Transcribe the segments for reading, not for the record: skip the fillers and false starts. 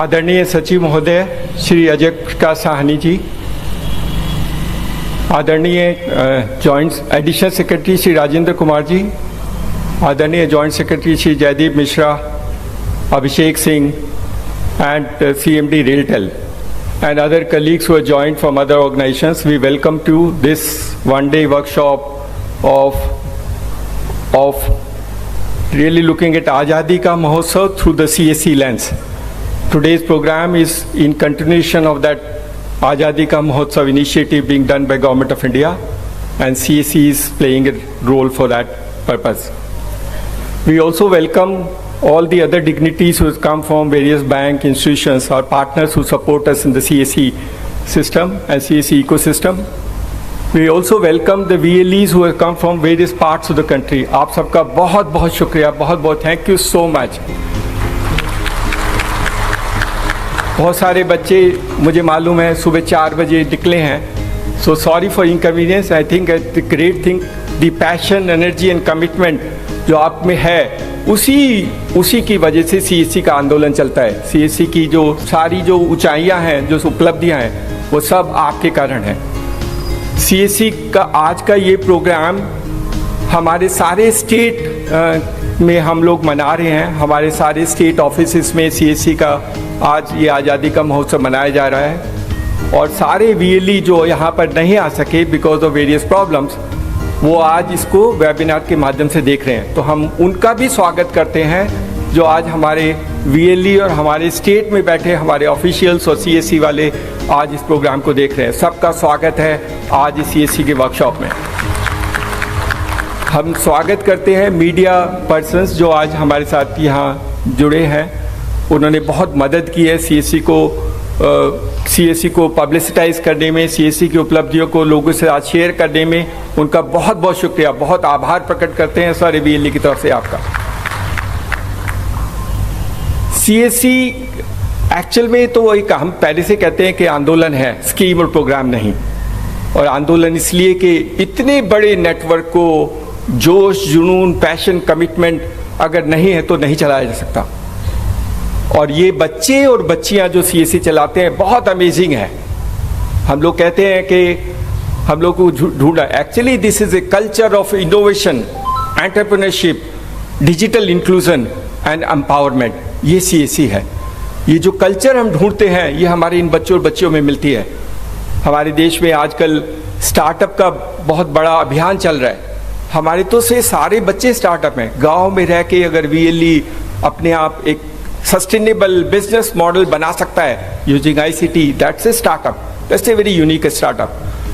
आदरणीय सचिव महोदय श्री अजय प्रकाश साहनी जी, आदरणीय joint additional secretary Shri Rajendra Kumar ji, आदरणीय joint secretary Shri Jaideep Mishra, Abhishek Singh and CMD Railtel and other colleagues who are joined from other organizations, we welcome to this one-day workshop of really looking at Azadi Ka Mahotsav through the CSE lens. Today's program is in continuation of that Azadi Ka Mahotsav initiative being done by Government of India, and CSE is playing a role for that purpose. We also welcome all the other dignitaries who have come from various bank institutions, our partners who support us in the CSE system and CSE ecosystem. We also welcome the VLEs who have come from various parts of the country. आप सबका बहुत बहुत शुक्रिया, बहुत बहुत thank you so much. बहुत सारे बच्चे मुझे मालूम है सुबह 4 बजे निकले हैं, so sorry for inconvenience. I think the great thing, the passion, energy and commitment जो आप में है, उसी की वजह से सीएससी का आंदोलन चलता है। सीएससी की जो सारी जो ऊंचाइयां हैं, जो उपलब्धियां हैं, वो सब आपके कारण है। सीएससी का आज का ये प्रोग्राम हमारे सारे स्टेट में हम लोग मना रहे हैं। हमारे सारे स्टेट ऑफिसेस में सीएससी का आज ये आज़ादी का महोत्सव मनाया जा रहा है, और सारे वीएलई जो यहाँ पर नहीं आ सके बिकॉज ऑफ वेरियस प्रॉब्लम्स, वो आज इसको वेबिनार के माध्यम से देख रहे हैं। तो हम उनका भी स्वागत करते हैं जो आज हमारे वीएलई और हमारे स्टेट में बैठे हमारे ऑफिशियल्स और सीएससी वाले आज इस प्रोग्राम को देख रहे हैं। सबका स्वागत है आज इस सीएससी के वर्कशॉप में। हम स्वागत करते हैं मीडिया पर्सन्स जो आज हमारे साथ यहाँ जुड़े हैं। उन्होंने बहुत मदद की है सीएससी को पब्लिसिटाइज करने में, सीएससी की उपलब्धियों को लोगों से आज शेयर करने में। उनका बहुत बहुत शुक्रिया, बहुत आभार प्रकट करते हैं सारे वीएलई की तरफ से आपका। सीएससी एक्चुअल में तो एक हम पहले से कहते हैं कि आंदोलन है, स्कीम और प्रोग्राम नहीं। और आंदोलन इसलिए कि इतने बड़े नेटवर्क को जोश, जुनून, पैशन, कमिटमेंट अगर नहीं है तो नहीं चलाया जा सकता। और ये बच्चे और बच्चियां जो सीएससी चलाते हैं बहुत अमेजिंग है। हम लोग कहते हैं कि हम लोग को ढूंढा, actually this is a culture of innovation, entrepreneurship, digital inclusion and empowerment. ये सीएससी है। ये जो कल्चर हम ढूंढते हैं ये हमारे इन बच्चों और बच्चियों में मिलती है। हमारे देश में आजकल स्टार्टअप का बहुत बड़ा अभियान चल रहा है। हमारे तो से सारे बच्चे स्टार्टअप हैं। गाँव में रह के अगर वीएलई अपने आप एक सस्टेनेबल बिजनेस मॉडल बना सकता है using ICT, that's a startup, that's a very unique startup.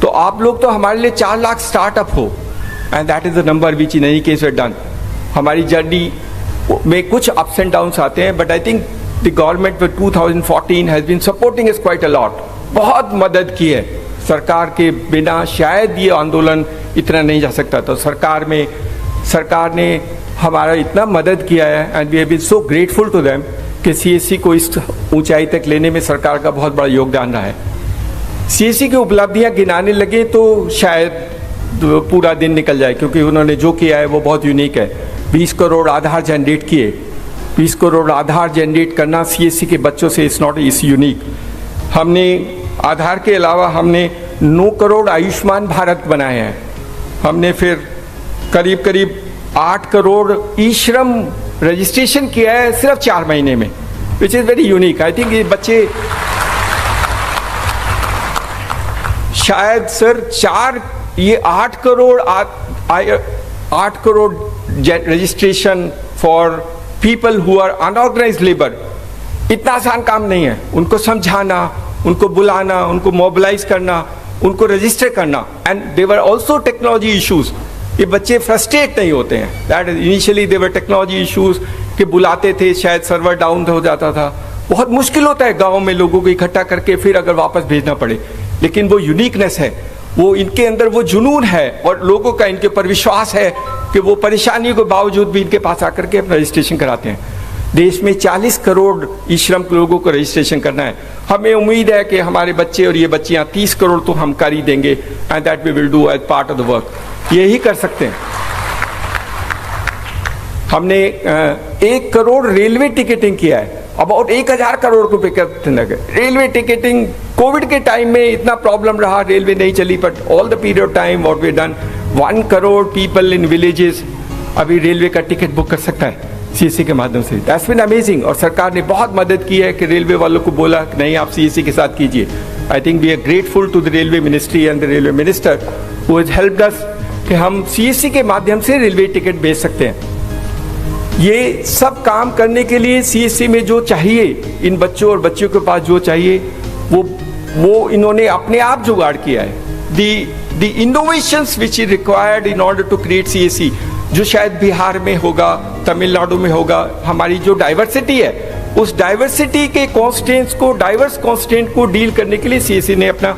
तो आप लोग तो हमारे लिए 4 लाख स्टार्टअप हो, and that is the number which in any case we done. हमारी जर्नी में कुछ अप्स एंड डाउन्स आते हैं, but I think the government for 2014 has been supporting is quite a lot. बहुत मदद की है। सरकार के बिना शायद ये आंदोलन इतना नहीं जा सकता। तो सरकार ने हमारा इतना मदद किया है, and we have been so grateful to them कि सीएससी को इस ऊंचाई तक लेने में सरकार का बहुत बड़ा योगदान रहा है। सीएससी की उपलब्धियां गिनाने लगे तो शायद पूरा दिन निकल जाए, क्योंकि उन्होंने जो किया है वो बहुत यूनिक है। 20 करोड़ आधार जनरेट किए। 20 करोड़ आधार जनरेट करना सीएससी के बच्चों से इट्स नॉट इस यूनिक। हमने आधार के अलावा हमने 9 करोड़ आयुष्मान भारत बनाए हैं। हमने फिर करीब 8 करोड़ ई श्रम रजिस्ट्रेशन किया है सिर्फ 4 महीने में, which is very unique. I think ये बच्चे शायद sir 8 crore registration for people who are unorganised labour, इतना आसान काम नहीं है। उनको समझाना, उनको बुलाना, उनको मोबिलाइज करना, उनको रजिस्टर करना, and there were also technology issues. ये बच्चे फ्रस्ट्रेट नहीं होते हैं। That is initially there were technology issues कि बुलाते थे, शायद सर्वर डाउन हो जाता था। बहुत मुश्किल होता है गाँव में लोगों को इकट्ठा करके फिर अगर वापस भेजना पड़े, लेकिन वो यूनिकनेस है, वो इनके अंदर वो जुनून है, और लोगों का इनके ऊपर विश्वास है कि वो परेशानियों के बावजूद भी इनके पास आकर के अपना रजिस्ट्रेशन कराते हैं। देश में 40 करोड़ ई श्रम लोगों को रजिस्ट्रेशन करना है। हमें उम्मीद है कि हमारे बच्चे और ये बच्चियां 30 करोड़ तो हम कर ही देंगे, and that we will do as part of the work. यही कर सकते हैं। हमने 1 करोड़ रेलवे टिकटिंग किया है। अबाउट 1000 करोड़ रुपए का नगर। रेलवे टिकटिंग कोविड के टाइम में इतना प्रॉब्लम रहा, रेलवे नहीं चली, but all the period of time what we done, 1 crore people in villages अभी रेलवे का टिकट बुक कर सकता है सीएससी के माध्यम से। That's been amazing. और सरकार ने बहुत मदद की है कि रेलवे वालों को बोला कि नहीं आप सीएससी के साथ कीजिए। I think we are grateful to the railway ministry and the railway minister who has helped us कि हम सीएससी के माध्यम से रेलवे टिकट बेच सकते हैं। ये सब काम करने के लिए सीएससी में जो चाहिए, इन बच्चों और बच्चियों के पास जो चाहिए वो इन्होंने अपने आप जुगाड़ किया है। The innovations which is required in order to create CSC, जो शायद बिहार में होगा, तमिलनाडु में होगा, हमारी जो डाइवर्सिटी है उस डाइवर्सिटी के कॉन्स्टेंट्स को, डाइवर्स कॉन्स्टेंट को डील करने के लिए सीएससी ने अपना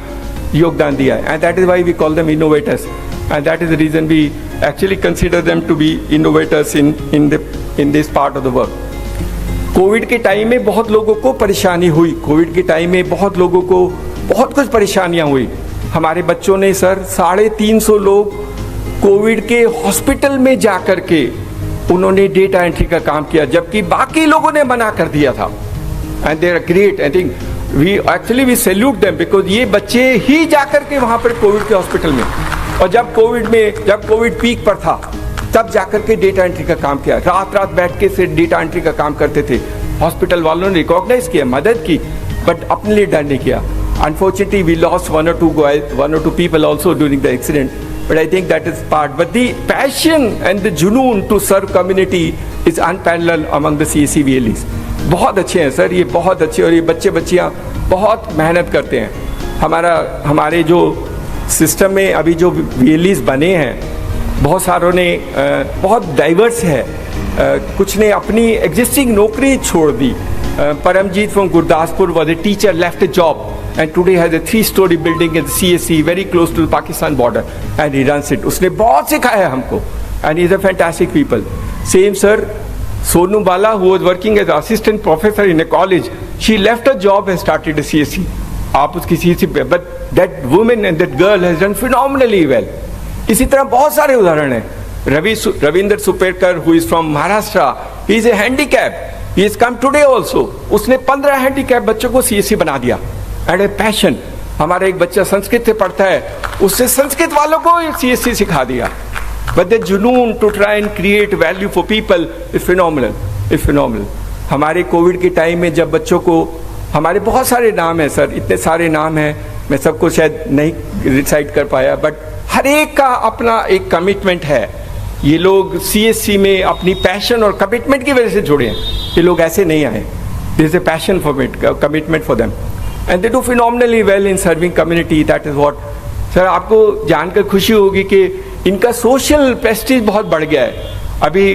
योगदान दिया है। And that is why we call them innovators and that is the reason we actually consider them to be innovators in this part of the work. Covid के टाइम में बहुत लोगों को परेशानी हुई, कोविड के टाइम में बहुत लोगों को बहुत कुछ परेशानियां हुई। हमारे बच्चों ने सर 350 लोग कोविड के हॉस्पिटल में जाकर के उन्होंने डेटा एंट्री का काम किया, जबकि बाकी लोगों ने मना कर दिया था। And they are great. I think we salute them because ये बच्चे ही जाकर के वहां पर कोविड के हॉस्पिटल में, और जब कोविड पीक पर था तब जाकर के डेटा एंट्री का काम किया, रात बैठ के से डेटा एंट्री का काम करते थे। हॉस्पिटल वालों ने रिकॉग्नाइज किया, मदद की, बट अपने लिए डर नहीं किया। Unfortunately, we lost one or two people also during the accident, but I think that is part. But the passion and the junoon to serve community is unparalleled among the CSC VLEs. बहुत अच्छे हैं sir, ये बहुत अच्छे, और ये बच्चे बच्चियाँ बहुत मेहनत करते हैं। हमारे जो सिस्टम में अभी जो VLEs बने हैं, बहुत सारों ने बहुत डाइवर्स है, कुछ ने अपनी एग्जिस्टिंग नौकरी छोड़ दी। Paramjit from Gurdaspur was a teacher, left a job and today has a 3-story building at the CSC very close to the Pakistan border and he runs it. उसने बहुत सिखाया हमको and he is a fantastic people. Same sir, Sonu Bala who was working as assistant professor in a college, she left her job and started a CSC. आप उसकी CSC पे, but that woman and that girl has done phenomenally well. इसी तरह बहुत सारे उदाहरण हैं। Ravindra सुपेरकर who is from Maharashtra, he is a handicap. He has come today also. उसने 15 हैंडीकैप बच्चों को सीएससी बना दिया एंड ए पैशन। हमारा एक बच्चा संस्कृत से पढ़ता है, उससे संस्कृत वालों को सीएससी सिखा दिया। बट द जुनून to try and create value for people is phenomenal. हमारे कोविड के टाइम में जब बच्चों को, हमारे बहुत सारे नाम हैं सर, इतने सारे नाम हैं, मैं सबको शायद नहीं रिसाइट कर पाया, बट हर एक का अपना एक कमिटमेंट है। ये लोग सीएससी में अपनी पैशन और कमिटमेंट की वजह से जुड़े हैं। ये लोग ऐसे नहीं आए, there is a passion for it, commitment for them and they do phenomenally well in serving community. That is what sir, आपको जानकर खुशी होगी कि इनका सोशल प्रेस्टीज बहुत बढ़ गया है। अभी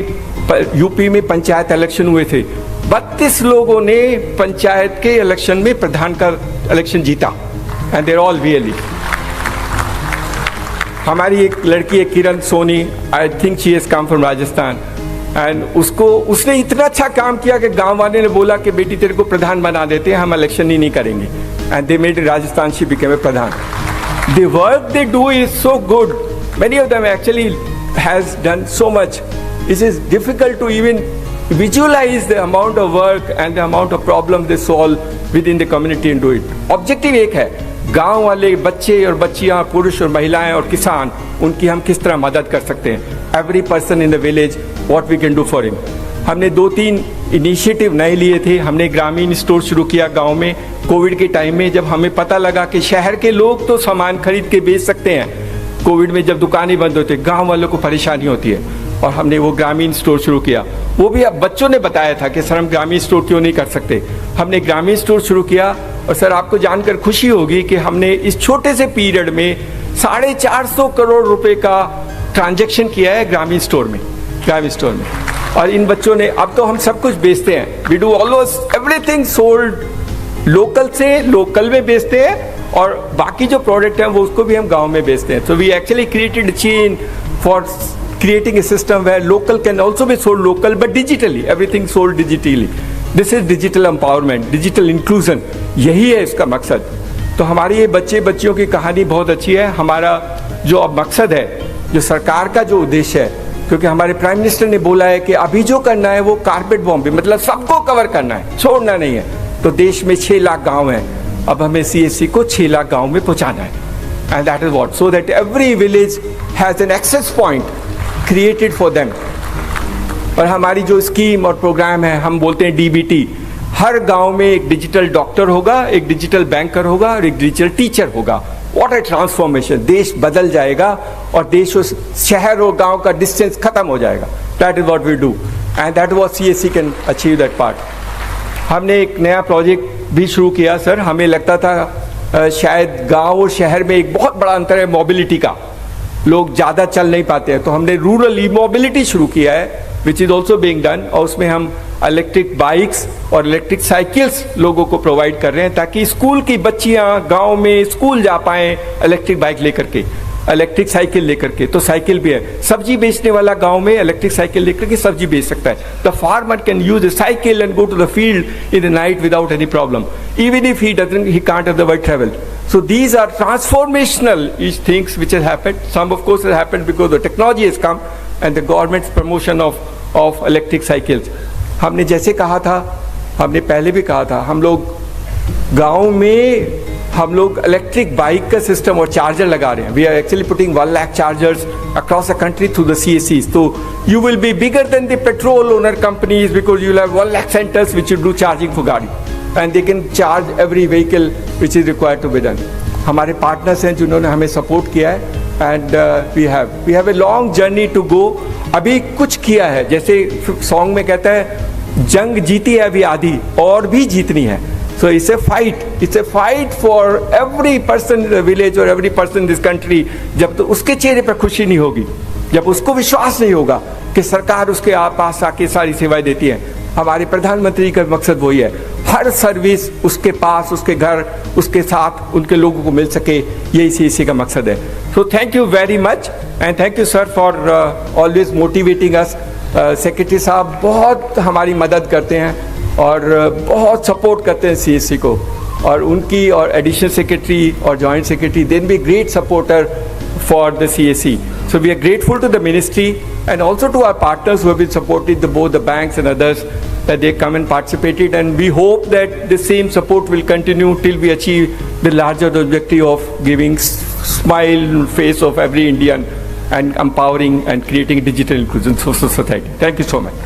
यूपी में पंचायत इलेक्शन हुए थे, 32 लोगों ने पंचायत के इलेक्शन में प्रधान का इलेक्शन जीता एंड देर ऑल VLE। हमारी एक लड़की है Kiran Soni, I think she has come from Rajasthan, and उसने इतना अच्छा काम किया कि गांव वाले ने बोला कि बेटी तेरे को प्रधान बना देते हैं, हम इलेक्शन ही नहीं करेंगे, and they made Rajasthan, she became a pradhan. The work they do is so good, many of them actually has done so much, it is difficult to even visualize the amount of work and the amount of problems they solve within the community and do it. Objective एक है, गांव वाले बच्चे और बच्चियां, पुरुष और महिलाएं और किसान, उनकी हम किस तरह मदद कर सकते हैं। Every person in the village, what we can do for him. हमने 2-3 इनिशिएटिव नए लिए थे। हमने ग्रामीण स्टोर शुरू किया गांव में कोविड के टाइम में, जब हमें पता लगा कि शहर के लोग तो सामान खरीद के बेच सकते हैं, कोविड में जब दुकानें बंद होती है, गाँव वालों को परेशानी होती है, और हमने वो ग्रामीण स्टोर शुरू किया। वो भी अब बच्चों ने बताया था कि सर हम ग्रामीण स्टोर क्यों नहीं कर सकते। हमने ग्रामीण स्टोर शुरू किया, और सर आपको जानकर खुशी होगी कि हमने इस छोटे से पीरियड में 450 करोड़ रुपए का ट्रांजैक्शन किया है ग्रामीण स्टोर में। और इन बच्चों ने, अब तो हम सब कुछ बेचते हैं, we do almost everything sold local से लोकल में बेचते हैं, और बाकी जो प्रोडक्ट है वो उसको भी हम गाँव में बेचते हैं। So we actually created chain for creating a system where local can also be sold local but digitally, everything sold digitally. This is digital empowerment, digital inclusion, यही है इसका मकसद। तो हमारी ये बच्चे बच्चियों की कहानी बहुत अच्छी है। हमारा जो अब मकसद है, जो सरकार का जो उद्देश्य है, क्योंकि हमारे प्राइम मिनिस्टर ने बोला है कि अभी जो करना है वो कारपेट बॉम्ब है, मतलब सबको कवर करना है, छोड़ना नहीं है। तो देश में 6 लाख गांव हैं, अब हमें CSC को 6 लाख गांव में पहुंचाना है। And that is what, so that every village has an access point created for them. और हमारी जो स्कीम और प्रोग्राम है, हम बोलते हैं DBT, हर गांव में एक डिजिटल डॉक्टर होगा, एक डिजिटल बैंकर होगा और एक डिजिटल टीचर होगा। व्हाट ए ट्रांसफॉर्मेशन, देश बदल जाएगा और देश और शहर और गांव का डिस्टेंस खत्म हो जाएगा। That is what we do and that what CSC can achieve that part. हमने एक नया प्रोजेक्ट भी शुरू किया सर। हमें लगता था शायद गांव और शहर में एक बहुत बड़ा अंतर है मोबिलिटी का, लोग ज़्यादा चल नहीं पाते हैं, तो हमने रूरल ई मोबिलिटी शुरू किया है which is also being done. और उसमें हम इलेक्ट्रिक बाइक्स और इलेक्ट्रिक साइकिल्स लोगों को प्रोवाइड कर रहे हैं ताकि स्कूल की बच्चियां गांव में स्कूल जा पाएं इलेक्ट्रिक बाइक लेकर के, इलेक्ट्रिक साइकिल लेकर के। तो साइकिल भी है, सब्जी बेचने वाला गांव में इलेक्ट्रिक साइकिल लेकर के सब्जी बेच सकता है। The farmer can use a cycle and go to the field in the night without any problem, even if he can't otherwise travel. So these are transformational things which has happened. Some of course has happened because the technology has come and the government's promotion of electric cycles. हमने जैसे कहा था, हमने पहले भी कहा था, हम लोग गांव में हम लोग इलेक्ट्रिक बाइक का सिस्टम और चार्जर लगा रहे हैं। We are actually putting 1 lakh chargers across the country through the CSCs. तो you will be bigger than the petrol owner companies because you have 1 lakh centres which you do charging for गाड़ी and they can charge every vehicle which is required to be done. हमारे partners हैं जिन्होंने हमें support किया है and we have a long journey to go. अभी कुछ किया है, जैसे सॉन्ग में कहता है जंग जीती है अभी आधी और भी जीतनी है। So it's a fight for every person in the village और every person in this country. जब तो उसके चेहरे पर खुशी नहीं होगी, जब उसको विश्वास नहीं होगा कि सरकार उसके पास आके सारी सेवाएं देती है। हमारे प्रधानमंत्री का मकसद वही है, हर सर्विस उसके पास, उसके घर, उसके साथ उनके लोगों को मिल सके, यही CSC का मकसद है। So thank you very much and thank you sir for always motivating us. Secretary साहब बहुत हमारी मदद करते हैं और बहुत सपोर्ट करते हैं CSC को, और उनकी और एडिशनल सेक्रेटरी और joint secretary then be great supporter for the CSC. So we are grateful to the ministry and also to our partners who have been supported, both the banks and others, that they come and participated, and we hope that the same support will continue till we achieve the larger objective of giving smile face of every Indian and empowering and creating digital inclusion society. Thank you so much.